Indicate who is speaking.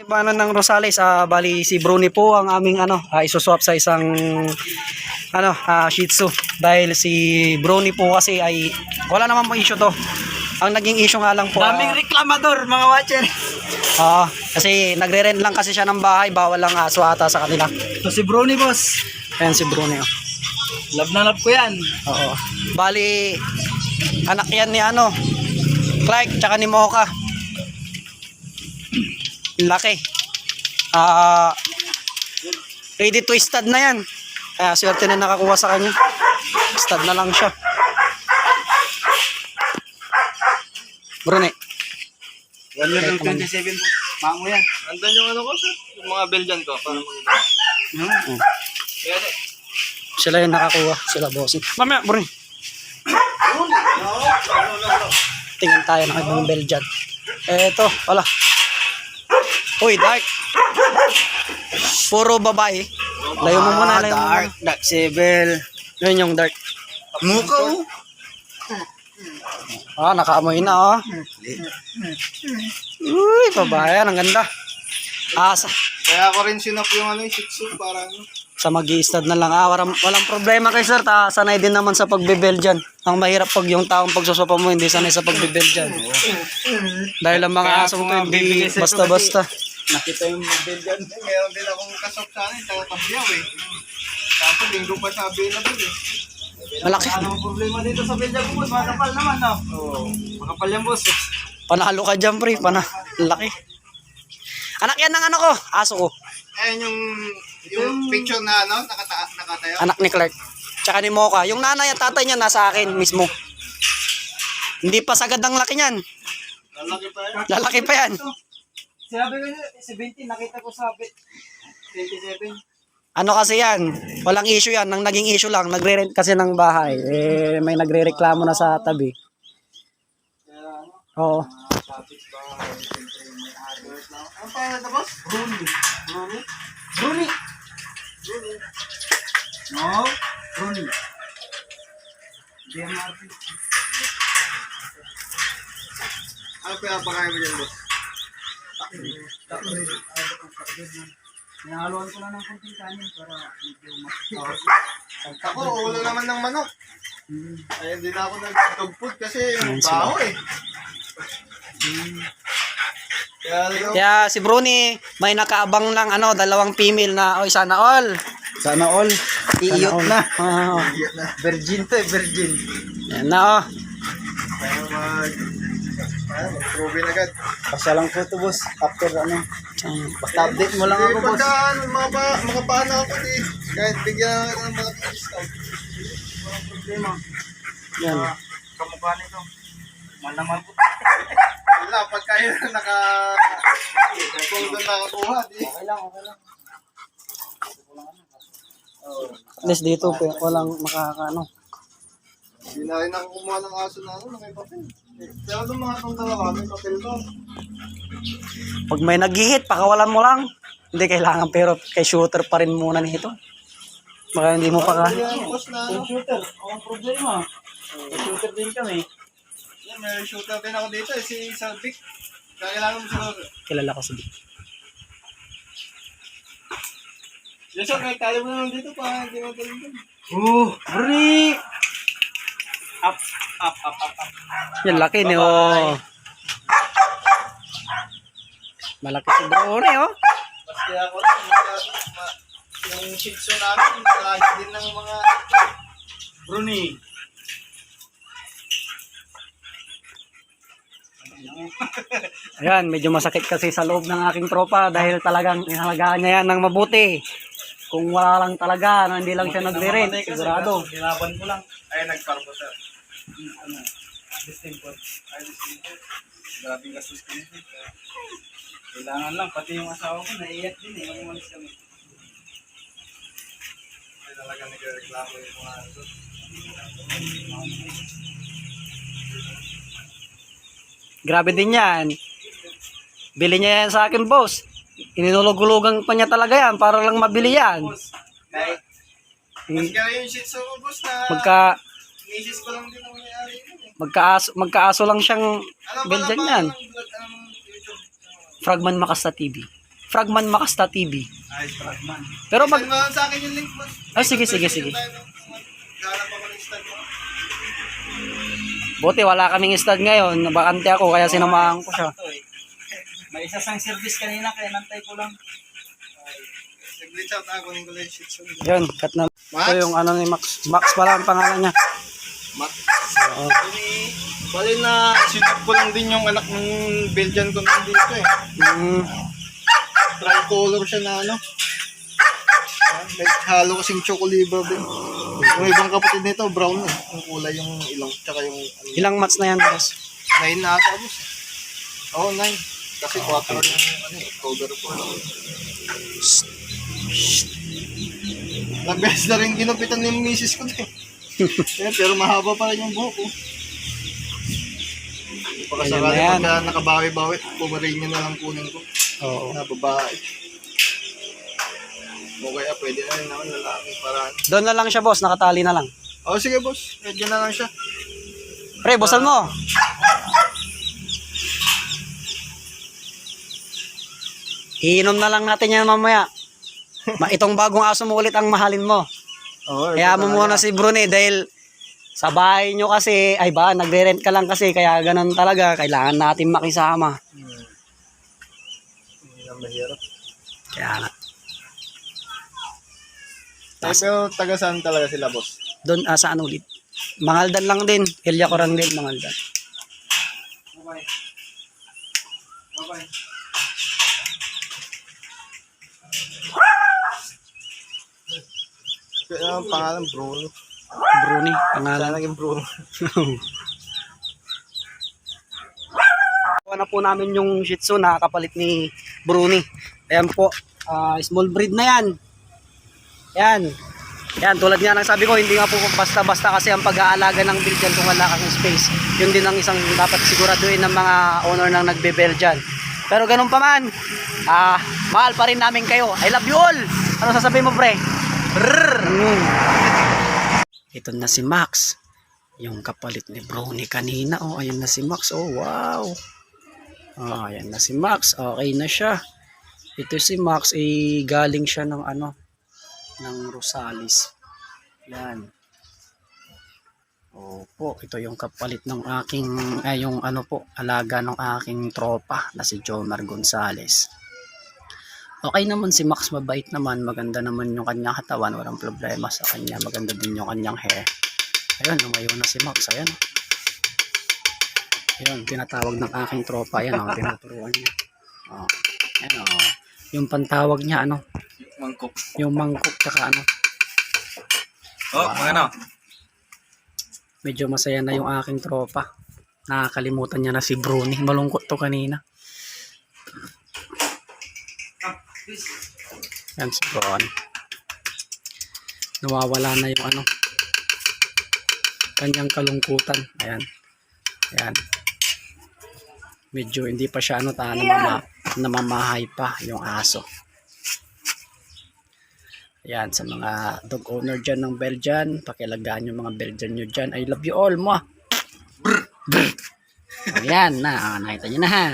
Speaker 1: Paano ng Rosales, bali si Bruni po ang aming isuswap sa isang Shih Tzu. Dahil si Bruni po kasi ay wala naman po issue to. Ang naging issue nga lang po,
Speaker 2: daming reklamador mga watcher.
Speaker 1: kasi nagre-rent lang kasi siya ng bahay, bawal lang aso ata sa kanila.
Speaker 2: So si Bruni boss,
Speaker 1: Ayan si Bruni.
Speaker 2: love na love ko yan.
Speaker 1: Oo. Bali anak yan ni Clark tsaka ni Mocha. Laki. Ready to stud na yan. Kaya swerte na nakakuha sa kanya. Stud na lang siya. Bruni.
Speaker 2: 1 year ng 27 po. Mamo yan.
Speaker 3: Andan yung ko sir, yung mga Belgian ko para makita.
Speaker 1: Sila yung nakakuha. Sila bossing. Mamaya, Bruni. Tingnan tayo ng ibang Belgian. Eto, wala. Uy, Dark. Puro babae. Layo mo muna, layo mo muna.
Speaker 2: Dark Sebel.
Speaker 1: Yun yung Dark.
Speaker 2: Muko.
Speaker 1: Nakaamoy na, Uy, babae. Ang ganda.
Speaker 3: Kaya ako rin sinap yung Shih Tzu para
Speaker 1: Sa mag-i-stud na lang. Walang problema kay sir. Sanay din naman sa pagbibel dyan. Ang mahirap pag yung taong pagsusopa mo hindi sanay sa pagbibel dyan. Dahil ang mga asong to hindi basta-basta.
Speaker 2: Nakita yung Belgian.
Speaker 3: Meron din akong kasap sa akin, taga-Tabyaw Tapos linggo pa sa available
Speaker 1: Malaki.
Speaker 2: Ano ang problema dito sa Belgian boss? Makapal naman makapal yan boss.
Speaker 1: Panalo ka dyan, pre. Laki. Anak yan ng ko. Aso ko.
Speaker 3: Ayun yung picture na nakatayo.
Speaker 1: Anak ni Clark. Tsaka ni Mocha. Yung nanay at tatay niya nasa akin mismo. Hindi pa sagad ang laki niyan.
Speaker 3: Lalaki pa yan.
Speaker 1: Lalaki pa yan.
Speaker 2: Sinabi ko niya, 17, nakita ko sa 27.
Speaker 1: Kasi yan, walang issue yan. Ang naging issue lang, nagre-rent kasi ng bahay. May nagre-reklamo na sa tabi. Oo.
Speaker 3: Ano pa yan boss?
Speaker 2: Bruni. No, Bruni. DMRP.
Speaker 3: Ano pa yung pakain mo dyan boss?
Speaker 2: Hinahaluan ko lang ng konting kanin para medyo mas...
Speaker 3: Ako, ulo naman ng manok. Ay, hindi na ako nag-dog food kasi baho
Speaker 1: Kaya si Bruni, may nakaabang lang 2 female na, sana all.
Speaker 2: Sana all. Iiyot na.
Speaker 3: Virgin to virgin.
Speaker 1: Yan na,
Speaker 3: Kaya mag-proven agad.
Speaker 2: Pasya lang po ito boss. After basta update mo lang ako boss.
Speaker 3: Pagka mga paano ako kahit bigyan na ng mga discount. Walang problema.
Speaker 1: Yan.
Speaker 2: Kamukha nito. Malaman po.
Speaker 3: Wala, pagka yun kung doon nakakuha, di.
Speaker 2: Okay lang.
Speaker 1: At least dito, walang
Speaker 3: Hindi na rin ako kumuha ng aso na may papel. Pero itong mga itong dalawa, may papel to.
Speaker 1: Pag may nag-hit, pakawalan mo lang. Hindi kailangan, pero kay shooter pa rin muna nito. Baka hindi mo pa
Speaker 3: Yan, boss na
Speaker 2: Shooter, walang problema. Shooter din kami.
Speaker 3: Yan, may shooter din ako dito, si Salvic. Kailangan mo siguro.
Speaker 1: kilala ko sa dito.
Speaker 3: Yes, sir, may tayo mo naman dito pa. Hindi mo tayo dito.
Speaker 2: Bruni! Up.
Speaker 1: Yan, laki ni Malaki si Bruni,
Speaker 3: Mas kaya ako yung Shih Tzu namin, lagi din ng mga
Speaker 2: Bruni.
Speaker 1: Ayan, medyo masakit kasi sa loob ng aking tropa dahil talagang inalagaan niya yan ng mabuti. Kung wala lang talaga, hindi lang siya nagre-rent, sigurado.
Speaker 2: Nilaban ko lang.
Speaker 3: ay nagparbo sir.
Speaker 2: Distemper. Grabing gastos ko nito. Kailangan lang, pati yung asawa ko, naiiyak din nung umalis kami.
Speaker 3: Ay talaga nagreklamo yung mga ito.
Speaker 1: Grabe din yan. Bili niya yan sa akin, boss. Inilulog-ulugan pa niya talaga yan para lang mabili yan.
Speaker 3: Kahit mas kaya yung Shih Tzu ko boss na misis ko lang din ang may-ari yun
Speaker 1: Magkaaso lang siyang
Speaker 3: Ano ba
Speaker 1: Belgian
Speaker 3: na
Speaker 1: yan.
Speaker 3: YouTube?
Speaker 1: Fragman Makasta TV. Fragman Makasta TV.
Speaker 2: Ay, Fragman.
Speaker 1: Pero
Speaker 3: Pag
Speaker 1: pag...
Speaker 3: mo sa akin yung link, boss.
Speaker 1: Sige.
Speaker 3: Ganap ako ng stand mo.
Speaker 1: Buti wala kaming stud ngayon. Bakante ako kaya sinamahan ko siya.
Speaker 2: Sakto, eh. May isa sang service kanina kaya nantay ko lang.
Speaker 3: Nag-reach out ako ng kulay shit soon.
Speaker 1: Yun, cut na.
Speaker 3: Max?
Speaker 1: Ito yung ano ni Max. Max pala ang pangalan niya.
Speaker 3: Max.
Speaker 1: Oo.
Speaker 3: Bali na sinap ko lang din yung anak ng Belgian ko nandito eh. Tricolor siya na ano. May halo kasing chocolate din. Yung ibang kapatid nito, brown eh. Yung kulay yung ilong, tsaka yung ano.
Speaker 1: Ilang mats na yan, boss?
Speaker 3: 9 na ata, boss. Oo, 9. Kasi 4 yung ano, October po. Nabes na rin ginupitan ni misis ko din. Pero mahaba pa rin yung buhok ko. Baka
Speaker 1: Ayan
Speaker 3: sakali
Speaker 1: na yan.
Speaker 3: pagka nakabawi-bawi, pumarin nyo na lang kunin ko.
Speaker 1: Oo.
Speaker 3: Na babae. O kaya pwede na rin naman lalaki para ano.
Speaker 1: Doon na lang siya, boss. Nakatali na lang.
Speaker 3: O sige boss, medyo na lang siya.
Speaker 1: Pre, bossan mo. Iinom na lang natin yan mamaya. Itong bagong aso mo ulit ang mahalin mo.
Speaker 3: Oo,
Speaker 1: Kaya mo muna si Bruni dahil sa bahay nyo kasi, ay ba, nagre-rent ka lang kasi, kaya ganun talaga, kailangan natin makisama.
Speaker 3: Hindi na mahirap.
Speaker 1: Kaya nga.
Speaker 3: Pero taga saan talaga sila boss?
Speaker 1: Doon, saan ulit? Mangaldan lang din. Ilya ko lang din, Mangaldan.
Speaker 2: Bye-bye. Bye-bye.
Speaker 3: Kaya ang pangalan Bruno.
Speaker 1: Bruni,
Speaker 3: Sana
Speaker 1: pangalan.
Speaker 3: naging Bruno.
Speaker 1: Kuha na po namin yung Shih Tzu na kapalit ni Bruni. Ayan po, small breed na yan. Yan. Yan, tulad nga ng sabi ko, hindi nga po basta-basta kasi ang pag-aalaga ng Belgian kung wala kang space. Yun din ang isang dapat siguraduhin ng mga owner ng nagbe-Belgian. Pero ganun pa man, mahal pa rin namin kayo. I love you all! Ano sasabihin mo, pre? Ito na si Max. Yung kapalit ni Bruni kanina. Oh, ayan na si Max. Oh, wow. Oh, ayan na si Max. Okay na siya. Ito si Max, galing siya ng ano, ng Rosales. Yan. Opo, ito yung kapalit ng aking, yung ano po, alaga ng aking tropa na si Jomar Gonzales. Okay naman si Max, mabait naman, maganda naman yung kanyang katawan, walang problema sa kanya, maganda din yung kanyang hair. Ayun, umayo na si Max, ayan. Ayun, tinatawag ng aking tropa, ayan, tinuturuan niya. Oh, ayan, oh. Yung pantawag niya, ano,
Speaker 2: Mangkok.
Speaker 1: yung mangkok, tsaka ano.
Speaker 2: Oh, ano?
Speaker 1: Medyo masaya na yung aking tropa. Nakakalimutan niya na si Bruni. Malungkot to kanina. Yan si Bruni. Nawawala na yung ano, kanyang kalungkutan. Ayan. Ayan. Medyo hindi pa siya ano, namamahay pa yung aso. Ayan, sa mga dog owner dyan ng Belgian, pakialagaan yung mga Belgian nyo dyan. I love you all mo. Ayan na, nakita nyo na ha.